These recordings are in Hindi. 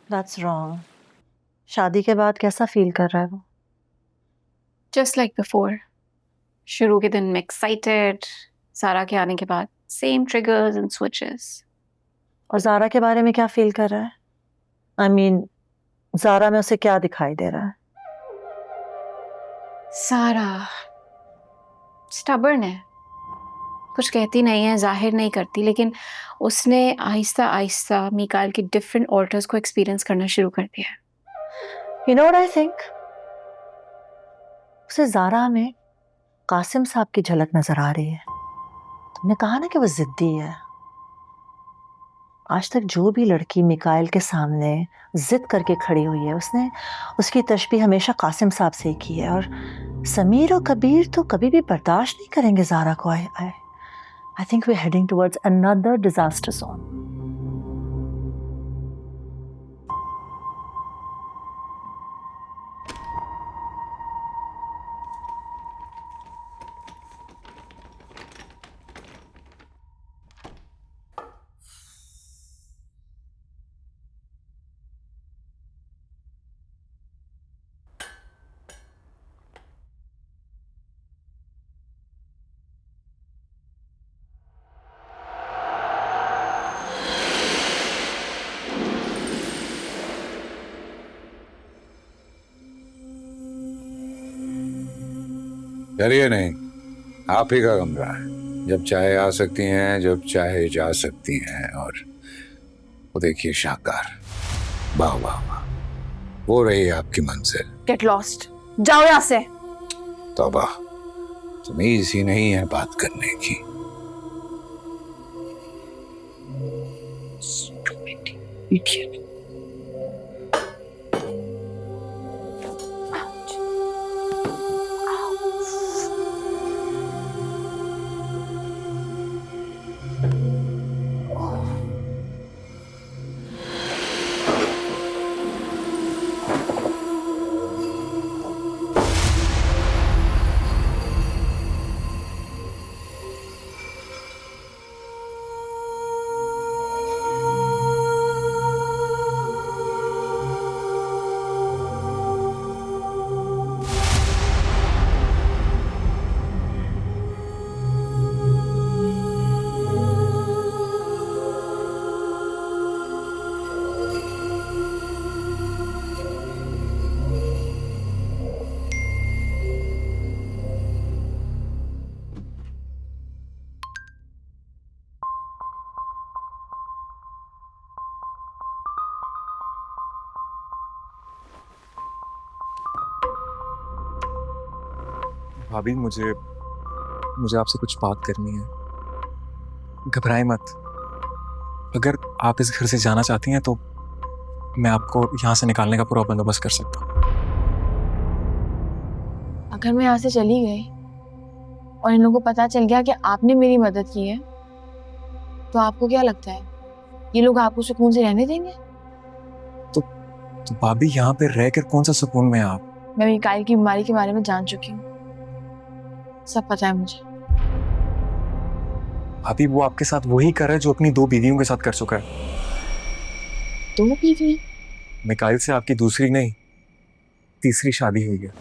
That's wrong. शादी के बाद कैसा फील कर रहा है वो? Just like before. शुरू के दिन में एक्साइटेड, सारा के आने के बाद सेम ट्रिगर्स एंड स्विचेस। और ज़ारा के बारे में क्या फील कर रहा है? आई मीन ज़ारा में उसे क्या दिखाई दे रहा है? सारा स्टबर्न है, कुछ कहती नहीं है, जाहिर नहीं करती, लेकिन उसने आहिस्ता आहिस्ता मीकाइल के डिफरेंट ऑल्टर्स को एक्सपीरियंस करना शुरू कर दिया है। You know what I think, उसे ज़ारा में कासिम साहब की झलक नजर आ रही है। तुमने कहा ना कि वो जिद्दी है। आज तक जो भी लड़की मिकाइल के सामने जिद करके खड़ी हुई है, उसने उसकी तशबीह हमेशा कासिम साहब से ही की है। और समीर और कबीर तो कभी भी बर्दाश्त नहीं करेंगे ज़ारा को। I think we are heading towards another disaster zone. डरिए नहीं, आप ही का कमरा है। जब चाहे आ सकती हैं, जब चाहे जा सकती हैं। और वो देखिए शाहकार, वाह वाह वाह, वो रही आपकी मंजिल। गेट लॉस्ट, जाओ यहाँ से। तौबा, तमीज ही नहीं है बात करने की। Idiot. भाभी, मुझे आपसे कुछ बात करनी है। घबराएं मत। अगर आप इस घर से जाना चाहती हैं तो मैं आपको यहाँ से निकालने का पूरा बंदोबस्त कर सकता हूँ। अगर मैं यहाँ से चली गई और इन लोगों को पता चल गया कि आपने मेरी मदद की है, तो आपको क्या लगता है ये लोग आपको सुकून से रहने देंगे? तो भाभी, यहाँ पे रहकर कौन सा सुकून में आप? मैं मिकाइल की बीमारी के बारे में जान चुकी हूँ, सब पता है मुझे। भाभी, वो आपके साथ वही कर रहा है जो अपनी 2 बीवियों के साथ कर चुका है। 2 बीवी? मिकाइल से आपकी दूसरी नहीं, तीसरी शादी हुई है।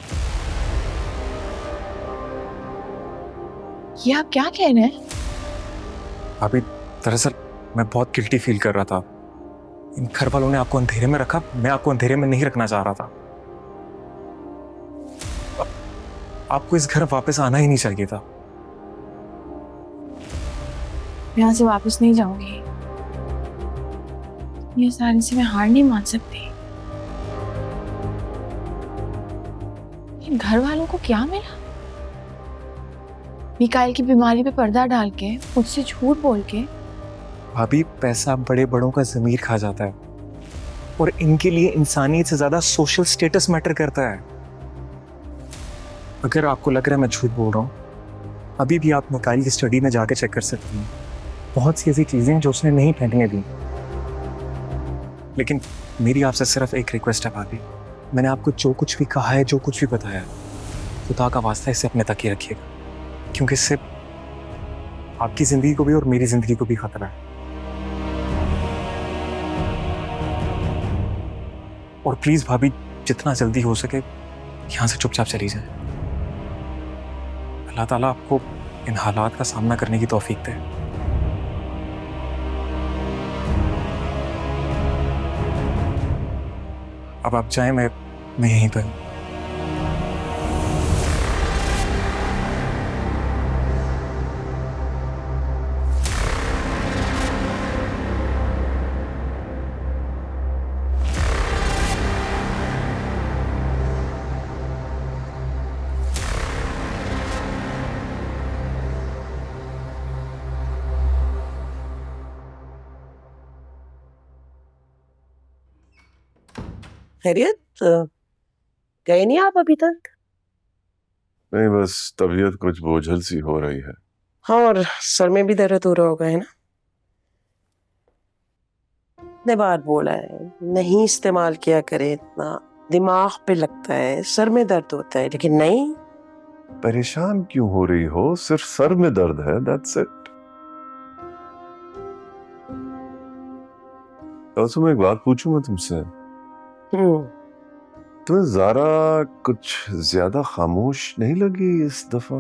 ये आप क्या कह रहे हैं? भाभी, दरअसल मैं बहुत गिल्टी फील कर रहा था। इन घर वालों ने आपको अंधेरे में रखा, मैं आपको अंधेरे में नहीं रखना चाह रहा था। आपको इस घर वापस आना ही नहीं चाहिए था। मैं यहाँ से वापस नहीं जाऊंगी। ये सारी से मैं हार नहीं मान सकती। इन घर वालों को क्या मिला? मिकाइल की बीमारी पे पर्दा डाल के, मुझसे झूठ बोल के। भाभी, पैसा बड़े बड़ों का ज़मीर खा जाता है और इनके लिए इंसानियत से ज्यादा सोशल स्टेटस मैटर करता है। अगर आपको लग रहा है मैं झूठ बोल रहा हूँ, अभी भी आप मिकाइल की स्टडी में जाके चेक कर सकती हैं। बहुत सी ऐसी चीजें हैं जो उसने नहीं पहनने दी। लेकिन मेरी आपसे सिर्फ एक रिक्वेस्ट है भाभी, मैंने आपको जो कुछ भी कहा है, जो कुछ भी बताया है, खुदा का वास्ता इसे अपने तक ही रखिएगा, क्योंकि इससे आपकी जिंदगी को भी और मेरी जिंदगी को भी खतरा है। और प्लीज भाभी जितना जल्दी हो सके यहाँ से चुपचाप चली जाए। अल्लाह ताला आपको इन हालात का सामना करने की तौफीक दे। अब आप जाएं, मैं यहीं पर हूं। खैरियत? गए नहीं आप अभी तक? नहीं, बस तबीयत कुछ बोझल सी हो रही है। हाँ, और सर में भी दर्द हो रहा होगा, है ना? इतने बार बोला है नहीं इस्तेमाल किया करे, इतना दिमाग पे लगता है, सर में दर्द होता है, लेकिन नहीं। परेशान क्यों हो रही हो? सिर्फ सर में दर्द है, दैट्स इट। तो मैं एक बात पूछूं मैं तुमसे? तुम्हें ज़ारा कुछ ज्यादा खामोश नहीं लगी इस दफा?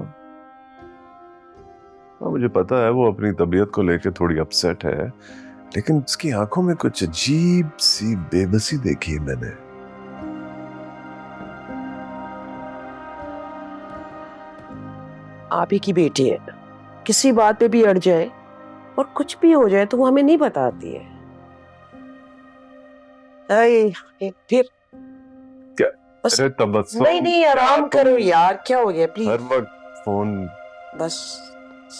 हाँ, मुझे पता है वो अपनी तबीयत को लेकर थोड़ी अपसेट है, लेकिन उसकी आंखों में कुछ अजीब सी बेबसी देखी है मैंने। आप ही की बेटी है, किसी बात पे भी अड़ जाए और कुछ भी हो जाए तो वो हमें नहीं बताती है। फिर क्या? बस अरे तबस्सुम, नहीं आराम करो यार, क्या हो गया प्लीज। हर वक्त फोन बस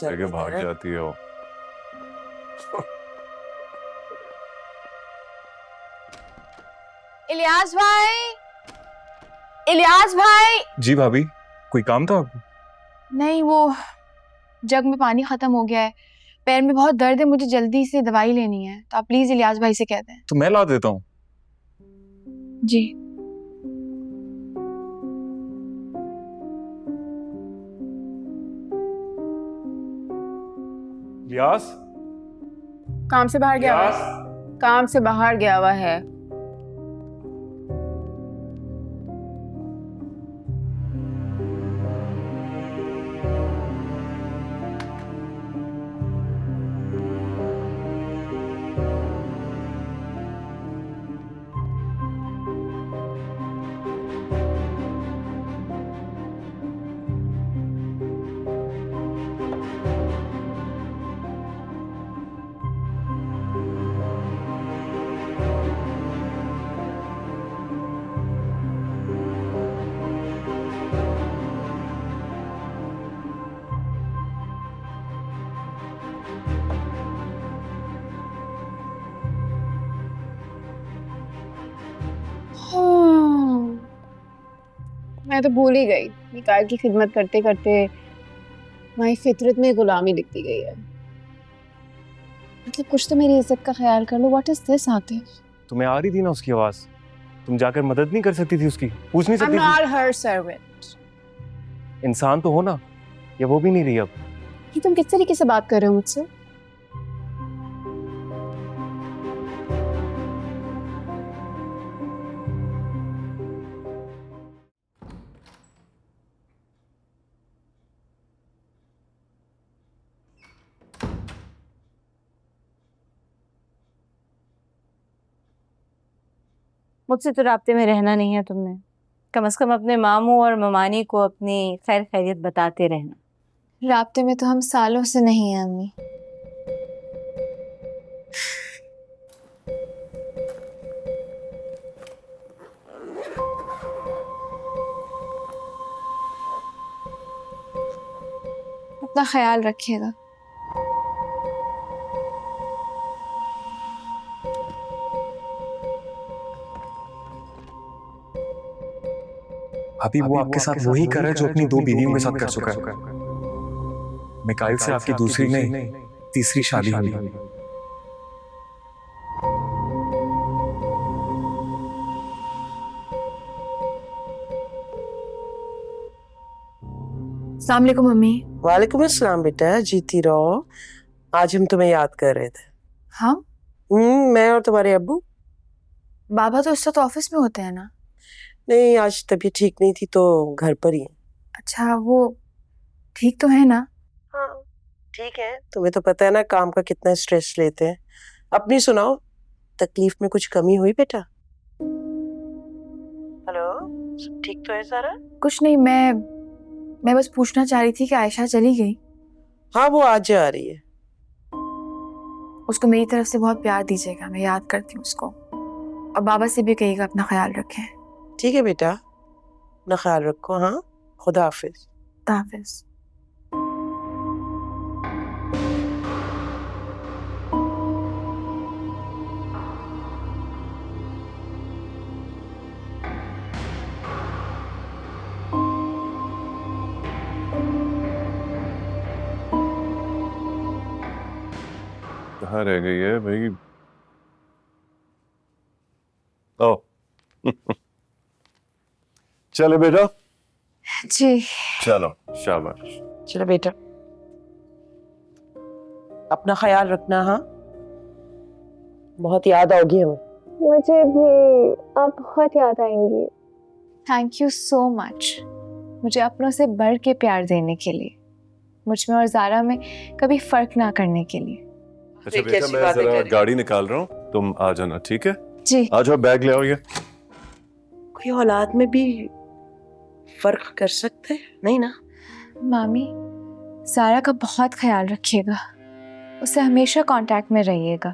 लेके भाग जाती हो। इलियास भाई, इलियास भाई। जी भाभी, कोई काम था आपको? नहीं, वो जग में पानी खत्म हो गया है, पैर में बहुत दर्द है, मुझे जल्दी से दवाई लेनी है, तो आप प्लीज इलियास भाई से कह दें। तो मैं ला देता हूँ। जी। लियास, काम से बाहर गया हुआ है, काम से बाहर गया हुआ है। मैं तो भूल ही गई, निकाल की खिदमत करते करते हमारी फितरत में गुलामी दिखती गई है। मतलब कुछ तो मेरी इज्जत का ख्याल कर लो। What is this Atif? तुम्हें आ रही थी ना उसकी आवाज, तुम जाकर मदद नहीं कर सकती थी उसकी, पूछ नहीं सकती I'm not her servant. थी? इंसान तो हो ना, या वो भी नहीं रही अब? ये तुम किस तरीके से बात कर रहे हो मुझसे? मुझसे तो राब्ते में रहना नहीं है तुमने, कम से कम अपने मामू और ममानी को अपनी खैर खैरियत बताते रहना। राब्ते में तो हम सालों से नहीं हैं अम्मी। अपना ख्याल रखिएगा। अभी वो आपके साथ वही कर रहा है जो अपनी 2 बीवियों के साथ कर चुका है। मिकाइल से आपकी दूसरी नहीं, तीसरी शादी हुई। अस्सलाम वालेकुम मम्मी। वालेकुम अस्सलाम बेटा, जीती रहो। आज हम तुम्हें याद कर रहे थे। हाँ? मैं और तुम्हारे अब्बू। बाबा तो इस वक्त ऑफिस में होते हैं ना? नहीं, आज तबीयत ठीक नहीं थी तो घर पर ही है। अच्छा, वो ठीक तो है ना? हाँ, ठीक है। तुम्हें तो पता है ना काम का कितना स्ट्रेस लेते हैं। अपनी सुनाओ, तकलीफ में कुछ कमी हुई बेटा? हेलो, सब ठीक तो है सारा? कुछ नहीं, मैं बस पूछना चाह रही थी कि आयशा चली गई। हाँ, वो आज आ रही है। उसको मेरी तरफ से बहुत प्यार दीजिएगा, मैं याद करती हूँ उसको। और बाबा से भी कहिएगा अपना ख्याल रखें। ठीक है बेटा, अपना ख्याल रखो। हाँ, खुदा हाफिज। खुदा हाफिज। कहाँ रह गई है भाई? ओ चलो बेटा, जी। चलो शाबाश। चलो बेटा, अपना ख्याल रखना। हाँ, बहुत याद आओगी हमें। मुझे भी आप बहुत याद आएंगी। थैंक यू सो मच मुझे अपनों से बढ़ के प्यार देने के लिए, मुझ में और ज़ारा में कभी फर्क ना करने के लिए। अच्छा बेटा, कैसी मैं बातें जरा कर रही गाड़ी निकाल रहा हूँ, तुम आ जाना, ठीक है? जी। आ जाओ, बैग ले आओ। ये कोई औलाद में भी फर्क कर सकते हैं? नहीं ना? मामी, ज़ारा का बहुत ख्याल रखिएगा, उससे हमेशा कांटेक्ट में रहिएगा,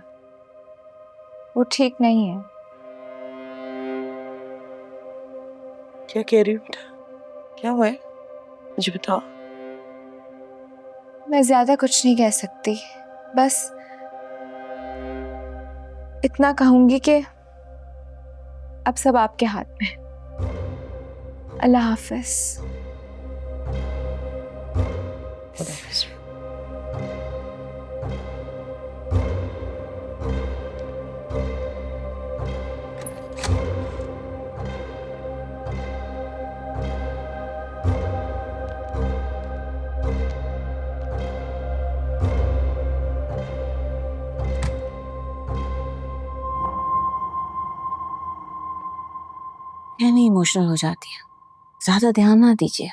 वो ठीक नहीं है। क्या कह रही हो बेटा? क्या हुआ है, मुझे बताओ। मैं ज़्यादा कुछ नहीं कह सकती, बस इतना कहूँगी कि अब सब आपके हाथ में। अल्लाह हाफ़िज़। खुदा हाफिज। नहीं इमोशनल हो जाती है, ज़्यादा ध्यान ना दीजिए।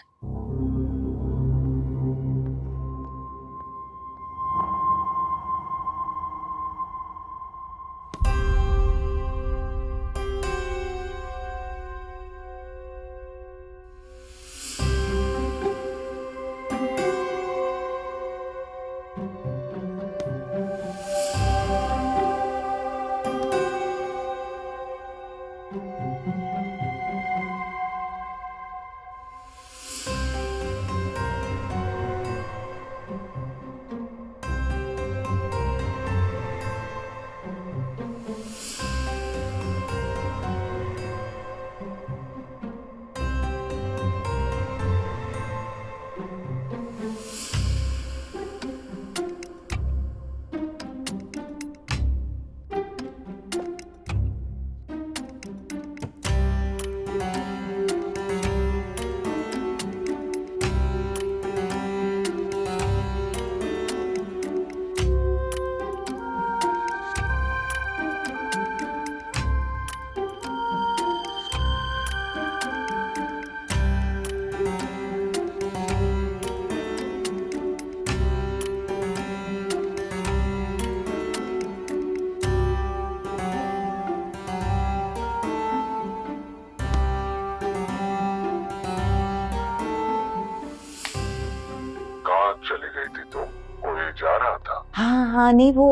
चली गई थी तो कोई जा रहा था? हाँ, नहीं वो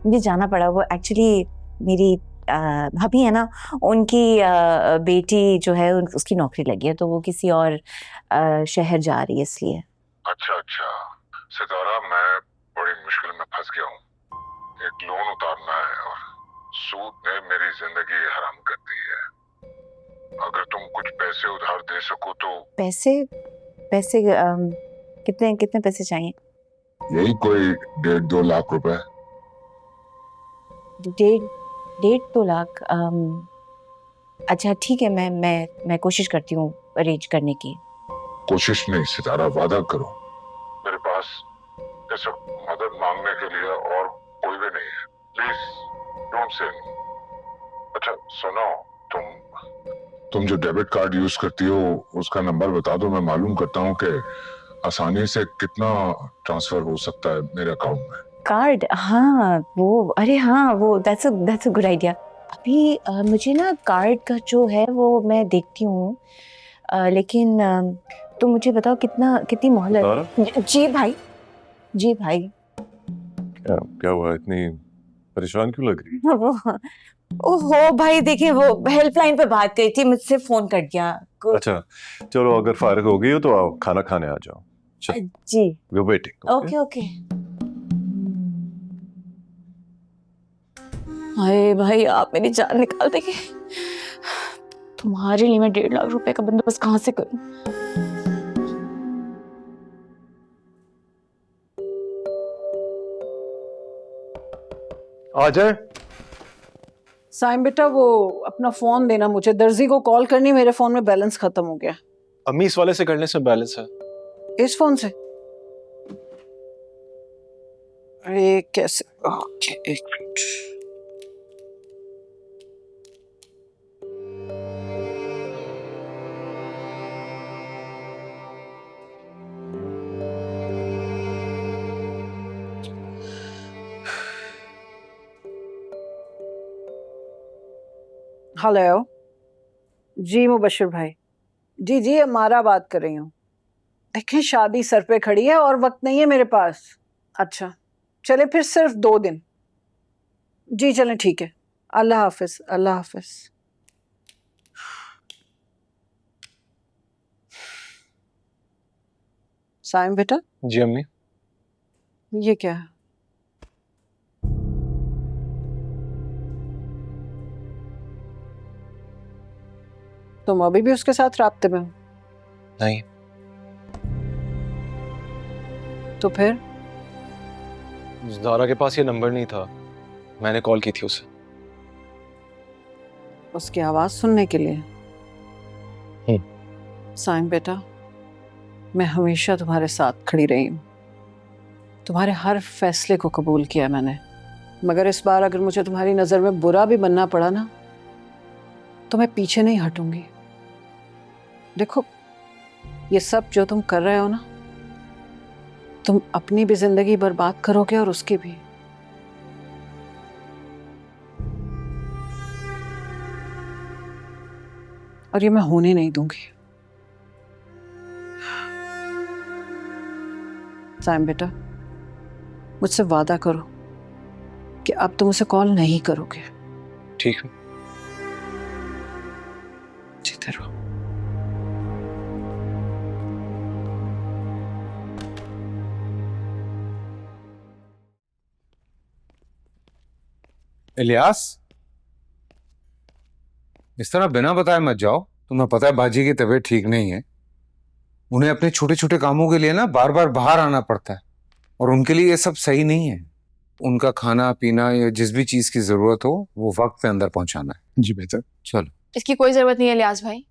मुझे जाना पड़ा। वो एक्चुअली मेरी भाभी है ना, उनकी बेटी जो है उसकी नौकरी लगी है, तो वो किसी और शहर जा रही है इसलिए। अच्छा अच्छा सितारा, मैं बड़ी मुश्किल में फंस गया हूँ। एक लोन उतारना है और सूद ने मेरी जिंदगी हराम कर दी है। अगर तुम कुछ पैसे उधार दे सको तो। पैसे पैसे कितने कितने पैसे चाहिए? यही कोई 1.5-2 लाख रुपए। 1.5-2 लाख? अच्छा ठीक है, मैं कोशिश करती हूँ अरेंज करने की। कोशिश नहीं सितारा, वादा करो। मेरे पास ये सब मदद मांगने के लिए और कोई भी नहीं है। Please don't say no. अच्छा सुनो, तुम जो डेबिट कार्ड यूज करती हो उसका नंबर बता दो, मैं मालूम करता हूँ कि आसानी से कितना ट्रांसफर हो सकता है मेरे अकाउंट में। कार्ड, हाँ वो, अरे हाँ वो, दैट्स अ गुड आइडिया। अभी मुझे ना कार्ड का जो है वो मैं देखती हूँ, लेकिन तुम मुझे बताओ कितनी मोहलत। जी भाई, जी भाई। क्या हुआ, इतनी परेशान क्यों लग रही? वो, ओहो भाई देखिए, वो हेल्पलाइन पे बात करी थी, मुझसे फोन कट गया। अच्छा चलो, अगर फारिग हो गई हो तो आओ खाना खाने आ जाओ। जी we waiting. Okay okay. Hi भाई, आप मेरी जान निकाल देंगे। तुम्हारे लिए मैं 1.5 लाख रुपए का बंदोबस्त कहाँ से करूं? आ जाए। साइम बेटा, वो अपना फोन देना मुझे, दर्जी को कॉल करनी, मेरे फोन में बैलेंस खत्म हो गया। अम्मी इस वाले से करने से बैलेंस है। इस फोन से? अरे कैसे? ओके, एक मिनट। हेलो जी मुबशर भाई, जी जी हमारा बात कर रही हूँ। देखें शादी सर पे खड़ी है और वक्त नहीं है मेरे पास। अच्छा चले फिर सिर्फ 2 दिन। जी चलें ठीक है, अल्लाह हाफिज, अल्लाह हाफिज। साइम बेटा। जी अम्मी। ये क्या है? तुम अभी भी उसके साथ राब्ते में हो? नहीं। तो फिर? ज़ारा के पास ये नंबर नहीं था, मैंने कॉल की थी उसे। उसकी आवाज सुनने के लिए? साइम बेटा, मैं हमेशा तुम्हारे साथ खड़ी रही हूँ, तुम्हारे हर फैसले को कबूल किया मैंने, मगर इस बार अगर मुझे तुम्हारी नजर में बुरा भी बनना पड़ा ना, तो मैं पीछे नहीं हटूंगी। देखो ये सब जो तुम कर रहे हो ना, तुम अपनी भी जिंदगी बर्बाद करोगे और उसकी भी। और ये मैं होने नहीं दूंगी। साइम बेटा, मुझसे वादा करो कि अब तुम उसे कॉल नहीं करोगे। ठीक है। जीते रहो। इलियास, इस तरह बिना बताए मत जाओ। तुम्हें पता है बाजी की तबीयत ठीक नहीं है, उन्हें अपने छोटे छोटे कामों के लिए ना बार बार बाहर आना पड़ता है, और उनके लिए ये सब सही नहीं है। उनका खाना पीना या जिस भी चीज की जरूरत हो वो वक्त पे अंदर पहुंचाना है। जी बेहतर। चलो। इसकी कोई जरूरत नहीं है लियाज भाई,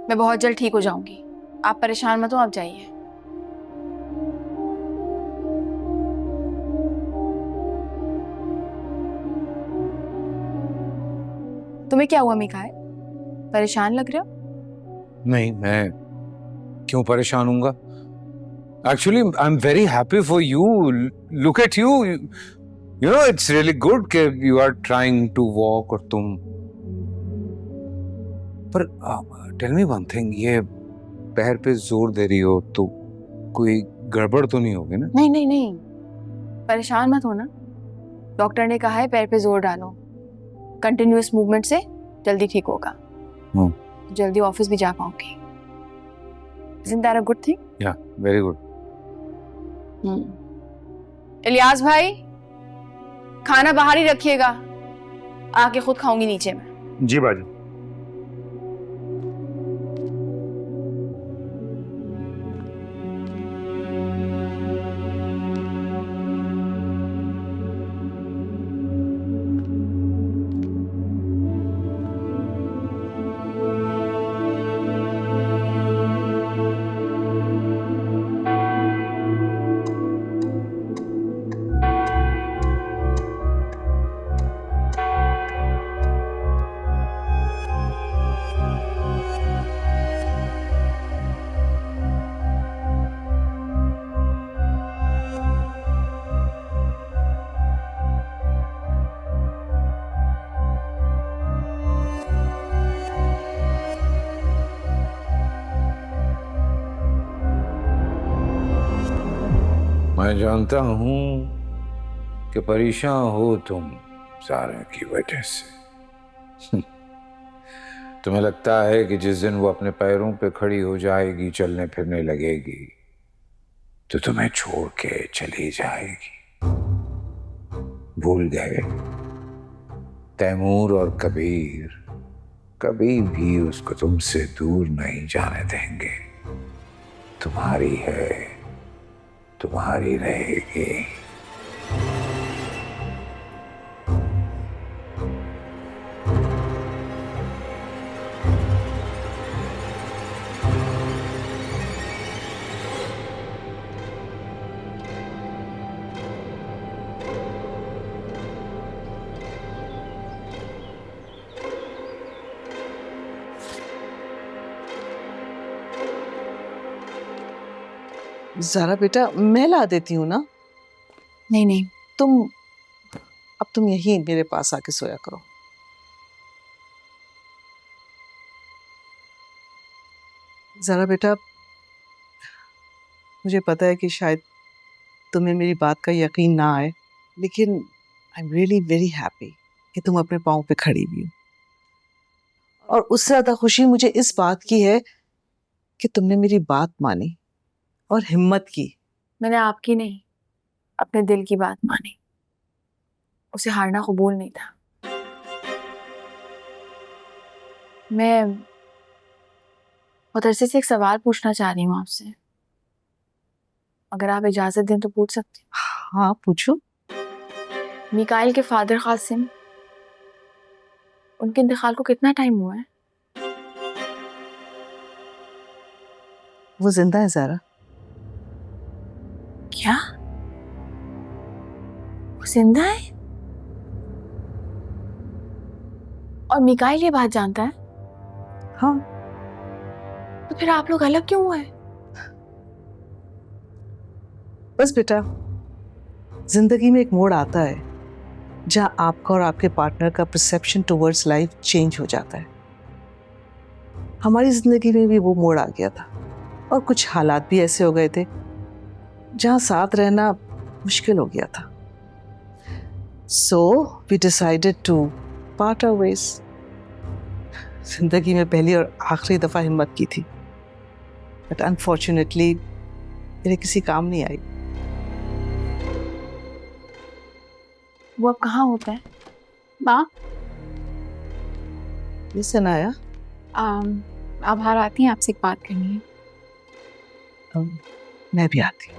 मैं बहुत जल्द ठीक हो जाऊंगी, आप परेशान मत हो, आप जाइए। तुम्हें क्या हुआ मिकाएल, परेशान लग रहे हो? नहीं, मैं क्यों परेशान हूंगा? Actually I am very happy for you. Look at you, you know it's really good कि you are trying to walk. और तुम पर टेल मी वन थिंग, ये पैर पे जोर दे रही हो तो कोई गड़बड़ तो नहीं होगी ना? नहीं नहीं नहीं, परेशान मत हो ना, डॉक्टर ने कहा है पैर पे जोर डालो, कंटिन्यूअस मूवमेंट से जल्दी ठीक होगा, जल्दी ऑफिस भी जा पाऊंगी। Isn't that a good thing? Yeah, very good. Ilyas भाई, खाना बाहर ही रखिएगा, आके खुद खाऊंगी नीचे में। जी बाजी। मैं जानता हूं कि परेशान हो तुम ज़ारा की वजह से। तुम्हें लगता है कि जिस दिन वो अपने पैरों पे खड़ी हो जाएगी, चलने फिरने लगेगी, तो तुम्हें छोड़ के चली जाएगी। भूल गए? तैमूर और कबीर कभी भी उसको तुमसे दूर नहीं जाने देंगे। तुम्हारी है, तुम्हारी रहेगी। ज़ारा बेटा, मैं ला देती हूँ ना। नहीं नहीं, तुम यहीं मेरे पास आके सोया करो। ज़ारा बेटा, मुझे पता है कि शायद तुम्हें मेरी बात का यकीन ना आए, लेकिन I am really very happy कि तुम अपने पाँव पे खड़ी भी हो। और उससे ज़्यादा खुशी मुझे इस बात की है कि तुमने मेरी बात मानी और हिम्मत की। मैंने आपकी नहीं, अपने दिल की बात मानी। उसे हारना कबूल नहीं था। मैं मुदर्रिस से एक सवाल पूछना चाह रही हूँ आपसे, अगर आप इजाजत दें तो पूछ सकती हूँ? हाँ, पूछो। मिकाइल के फादर कासिम, उनके इंतकाल को कितना टाइम हुआ है? वो जिंदा है ज़ारा। क्या? वो जिंदा है? और मिकाइल ये बात जानता है? हाँ। तो फिर आप लोग अलग क्यों हुए? बस बेटा, जिंदगी में एक मोड़ आता है जहां आपका और आपके पार्टनर का परसेप्शन टुवर्ड्स लाइफ चेंज हो जाता है। हमारी जिंदगी में भी वो मोड़ आ गया था और कुछ हालात भी ऐसे हो गए थे जहां साथ रहना मुश्किल हो गया था। So we decided to part our ways. जिंदगी में पहली और आखिरी दफा हिम्मत की थी, बट अनफॉर्चुनेटली मेरे किसी काम नहीं आई। वो अब कहाँ होता है? माँ, ये सनाया, आप बाहर आती हैं, आपसे एक बात करनी है। मैं भी आती।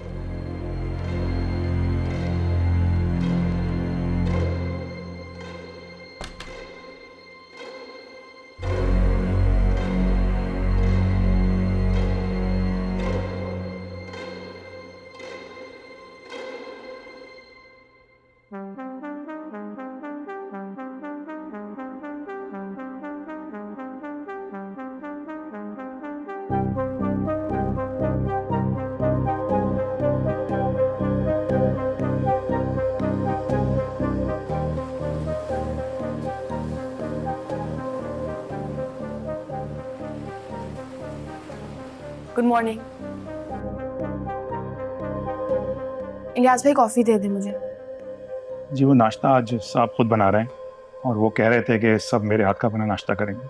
Good morning. इलियास भाई कॉफी दे दे मुझे। जी, वो नाश्ता आज साहब खुद बना रहे हैं और वो कह रहे थे कि सब मेरे हाथ का बना नाश्ता करेंगे।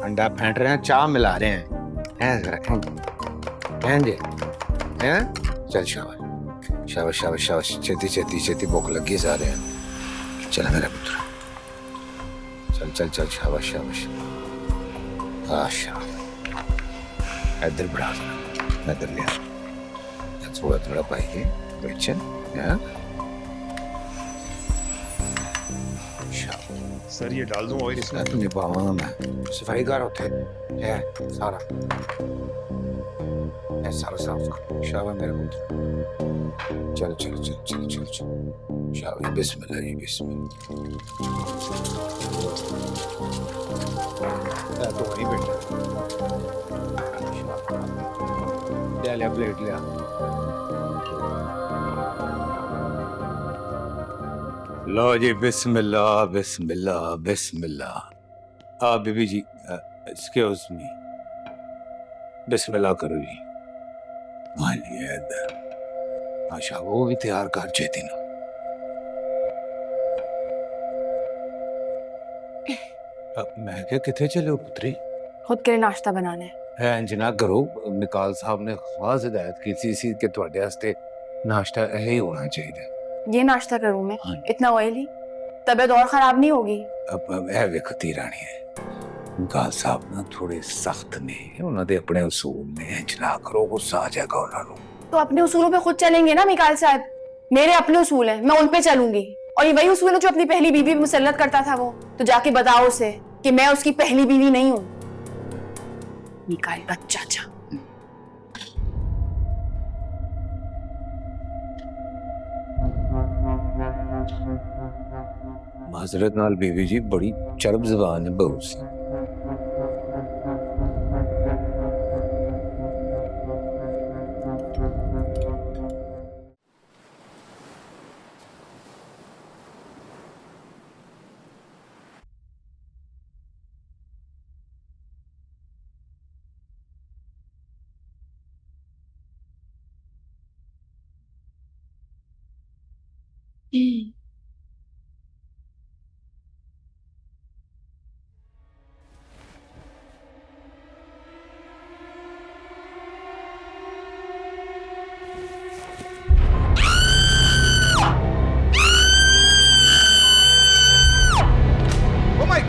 अंडा फेंट रहे हैं, चाय मिला रहे हैं जी हैं। चल शाबाश शाबाश शाबाश शाबाश, छेती छेती छेती, भूख लगी सारे हैं। चल मेरा पुत्र, चल चल चल, शाबाश शाबाश। इधर बढ़ा, इधर ले, थोड़ा थोड़ा पाएंगे बच्चन। सर ये डाल दूं ऑयल इसमें? नहीं पाऊंगा मैं, सफाईगार होते हैं सारा सारा साफ कर। शाबाश मेरे पुत्र, चल चल चल चल चल चल, शाबाश। बिस्मिल्लाह जी, बिस्मिल्लाह। तो वहीं बैठा, ले प्लेट ले। लो जी, बिस्मिल्लाह बिस्मिल्लाह बिस्मिल्लाह। बीबी जी एक्सक्यूज मी, बिस्मिल्लाह करो जी। मालिए अंदर आशा वो भी तैयार कर चेती ना। मैं क्या किथे चले हो पुत्री? खुद के लिए नाश्ता बनाना है। इंज ना करो, मिकाल साहब ने खास हिदायत की सी कि ਤੁਹਾਡੇ वास्ते नाश्ता यही होना चाहिए। ये नाश्ता करूं मैं? हाँ। इतना ऑयली? तबीयत और खराब नहीं होगी? अब ਇਹ ਵੇਖੋ ਰਾਣੀ ਹੈ, ਮਿਕਾਲ ਸਾਹਿਬ ਨਾ ਥੋੜੇ ਸਖਤ ਨੇ, ਉਹਨਾਂ ਦੇ ਆਪਣੇ ਉਸੂਲ ਨੇ, ਇੰਜ ਨਾ ਕਰੋ ਗੁੱਸਾ ਆ ਜਾਏਗਾ ਉਹਨਾਂ ਨੂੰ। तो अपने उसूलों पे खुद चलेंगे ना मिकाल साहब। मेरे अपने उसूल हैं, मैं उन पे चलूंगी। और ये वही उसूल है जो अपनी पहली बीवी पे मुसल्लत करता था वो। तो जाके बताओ उसे कि मैं उसकी पहली बीवी नहीं हूँ। मिकाल का चाचा। माजरत नाल बीवी जी, बड़ी चरब जबान है बहू सी।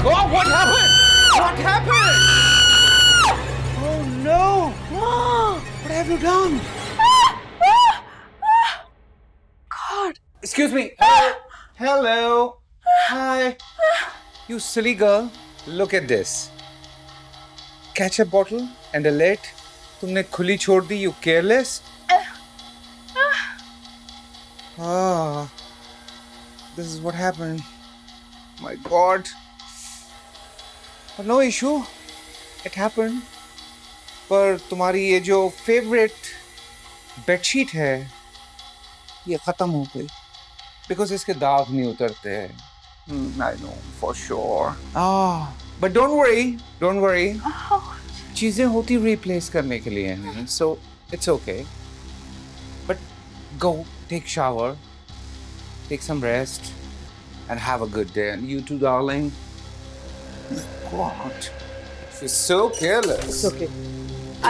God, what happened? What happened? Oh no! What have you done? God! Excuse me. Hello. Hi. You silly girl. Look at this. Ketchup bottle and a lid. तुमने खुली छोड़ दी. You careless. Ah. This is what happened. My God. But no issue, it happened. पर तुम्हारी ये जो फेवरेट बेडशीट है ये खत्म हो गई बिकॉज इसके दाग नहीं उतरते हैं। I know for sure. But don't worry चीजें होती रिप्लेस करने के लिए हैं, so it's okay. But go take shower, take some rest and have a good day. And you too darling. God, she's so careless. It's okay.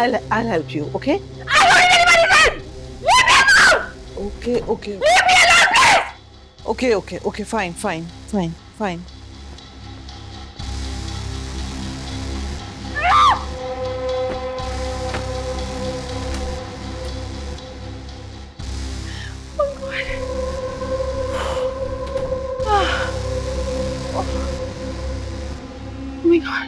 I'll help you. Okay. I don't need anybody! Leave me alone! Okay. Leave me alone, please! Okay. Fine. Oh my God.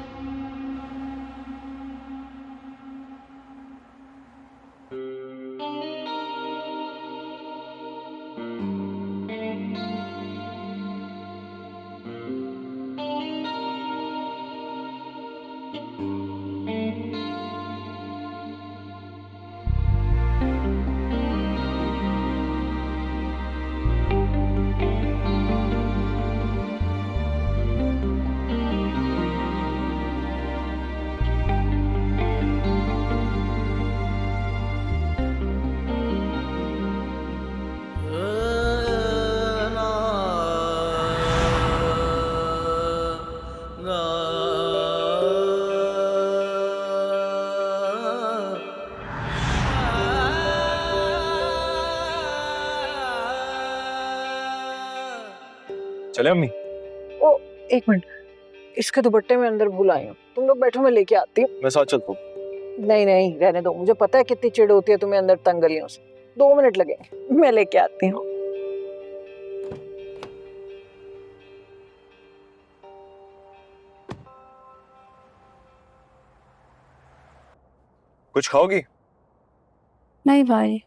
चले अम्मी? ओ एक मिनट, इसके दुपट्टे में अंदर भूल आई हूँ। तुम लोग बैठो, मैं लेके आती हूँ। मैं साथ चलता हूँ। नहीं रहने दो, मुझे पता है कितनी चिढ़ होती है तुम्हें अंदर तंग गलियों से। 2 मिनट लगेंगे, मैं लेके आती हूँ। कुछ खाओगी? नहीं भाई।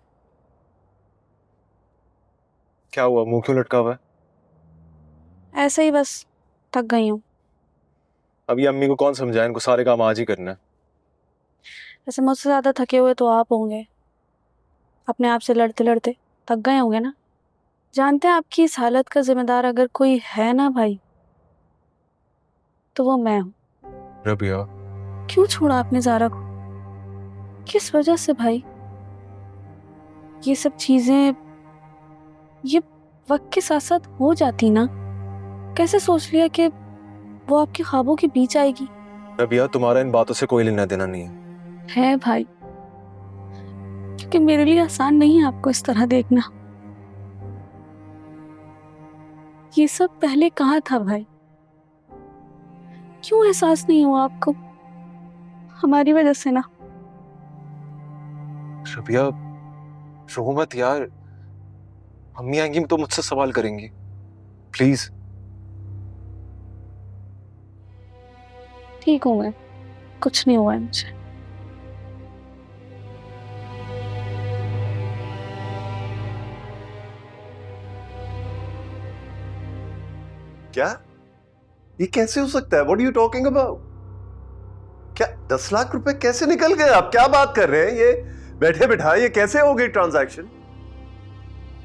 क्या हुआ, मुंह क्यों लटका हुआ है? ऐसे ही बस थक गई हूँ। अभी अम्मी को कौन समझाए, इनको सारे काम आज ही करना है। वैसे मुझसे ज्यादा थके हुए तो आप होंगे। अपने आप से लड़ते लड़ते थक गए होंगे ना। जानते हैं आपकी इस हालत का जिम्मेदार अगर कोई है ना भाई, तो वो मैं हूँ। रबिया, क्यों छोड़ा आपने ज़ारा को? किस वजह से भाई? ये सब चीजें ये वक्त के साथ साथ हो जाती ना। कैसे सोच लिया कि वो आपके ख्वाबों के बीच आएगी? रबिया, तुम्हारा इन बातों से कोई लेना देना नहीं है भाई, क्योंकि मेरे लिए आसान नहीं है आपको इस तरह देखना। ये सब पहले कहाँ था भाई? क्यों एहसास नहीं हुआ आपको? हमारी वजह से ना। रबिया, रो मत यार, अम्मी आएंगी तो मुझसे सवाल करेंगी, प्लीज। ठीक हूँ मैं, कुछ नहीं हुआ है मुझे। क्या? ये कैसे हो सकता है? What are you talking about? क्या 10 लाख रुपए कैसे निकल गए? आप क्या बात कर रहे हैं? ये बैठे बिठाए ये कैसे हो गई ट्रांजैक्शन?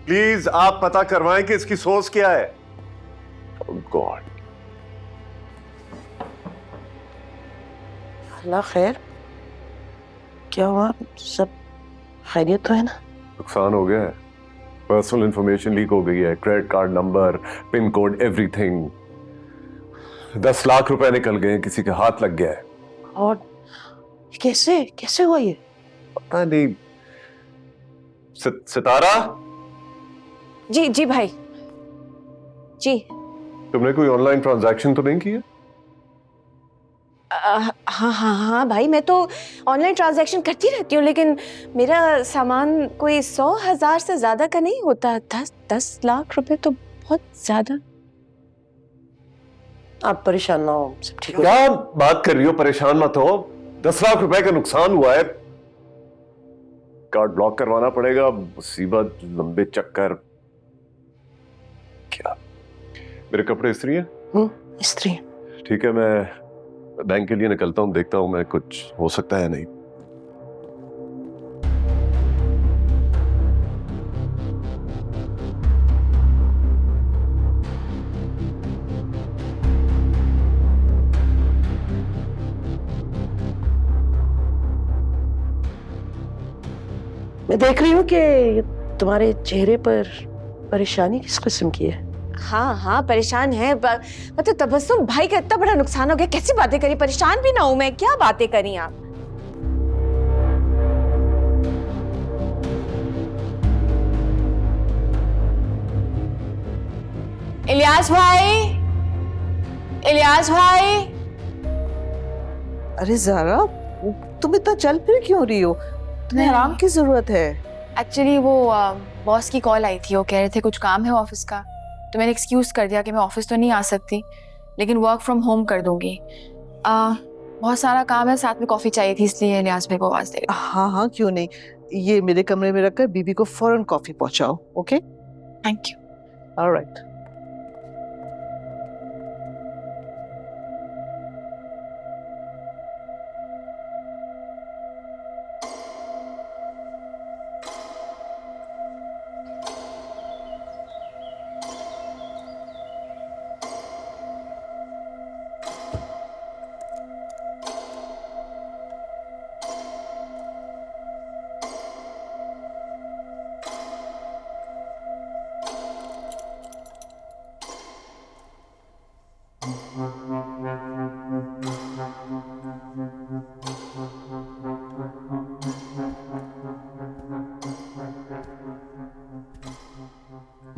प्लीज आप पता करवाएं कि इसकी सोर्स क्या है। Oh God. अल्लाह खैर, क्या हुआ? सब खैरियत तो है ना? नुकसान हो गया है, पर्सनल इंफॉर्मेशन लीक हो गई है, credit card number, pin code, everything. 10 lakh रुपए निकल गए, किसी के हाथ लग गया है। और कैसे कैसे हुआ ये? पता नहीं। सितारा, जी जी भाई जी। तुमने कोई ऑनलाइन ट्रांजैक्शन तो नहीं किया? हाँ हाँ हाँ भाई, मैं तो ऑनलाइन ट्रांजैक्शन करती रहती हूँ, लेकिन मेरा सामान कोई 100,000 से ज्यादा का नहीं होता। 10 लाख रुपए तो बहुत ज्यादा। आप परेशान ना हो, सब ठीक हो। क्या बात कर रही हो? परेशान मत हो। 10 लाख रुपए का नुकसान हुआ है, कार्ड ब्लॉक करवाना पड़ेगा, मुसीबत, लंबे चक्कर। क्या मेरे कपड़े इस्त्री हैं? इस्त्री। ठीक है, मैं बैंक के लिए निकलता हूँ, देखता हूँ मैं कुछ हो सकता है नहीं। मैं देख रही हूँ कि तुम्हारे चेहरे पर परेशानी किस किस्म की है? हाँ हाँ परेशान है, मतलब तबस्सुम भाई का इतना बड़ा नुकसान हो गया, कैसी बातें करी? परेशान भी ना हूं मैं, क्या बातें करी आप? इलियास भाई, इलियास भाई। अरे ज़ारा, तुम इतना चल फिर क्यों रही हो? तुम्हें आराम की जरूरत है। एक्चुअली वो बॉस की कॉल आई थी, वो कह रहे थे कुछ काम है ऑफिस का, तो मैंने एक्सक्यूज कर दिया कि मैं ऑफिस तो नहीं आ सकती, लेकिन वर्क फ्रॉम होम कर दूंगी। बहुत सारा काम है, साथ में कॉफी चाहिए थी, इसलिए इलियास भाई को आवाज दे। हाँ हाँ क्यों नहीं, ये मेरे कमरे में रखकर बीबी को फौरन कॉफी पहुंचाओ। Okay, thank you. ऑलराइट।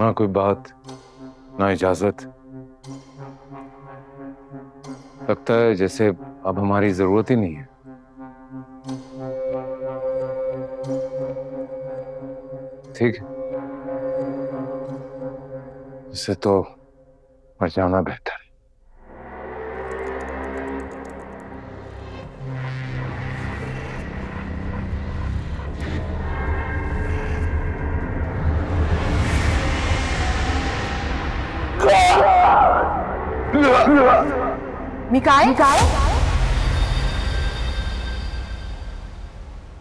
ना कोई बात, ना इजाजत। लगता है जैसे अब हमारी जरूरत ही नहीं है। ठीक है, इससे तो मर जाना बेहतर है। मिकाएल?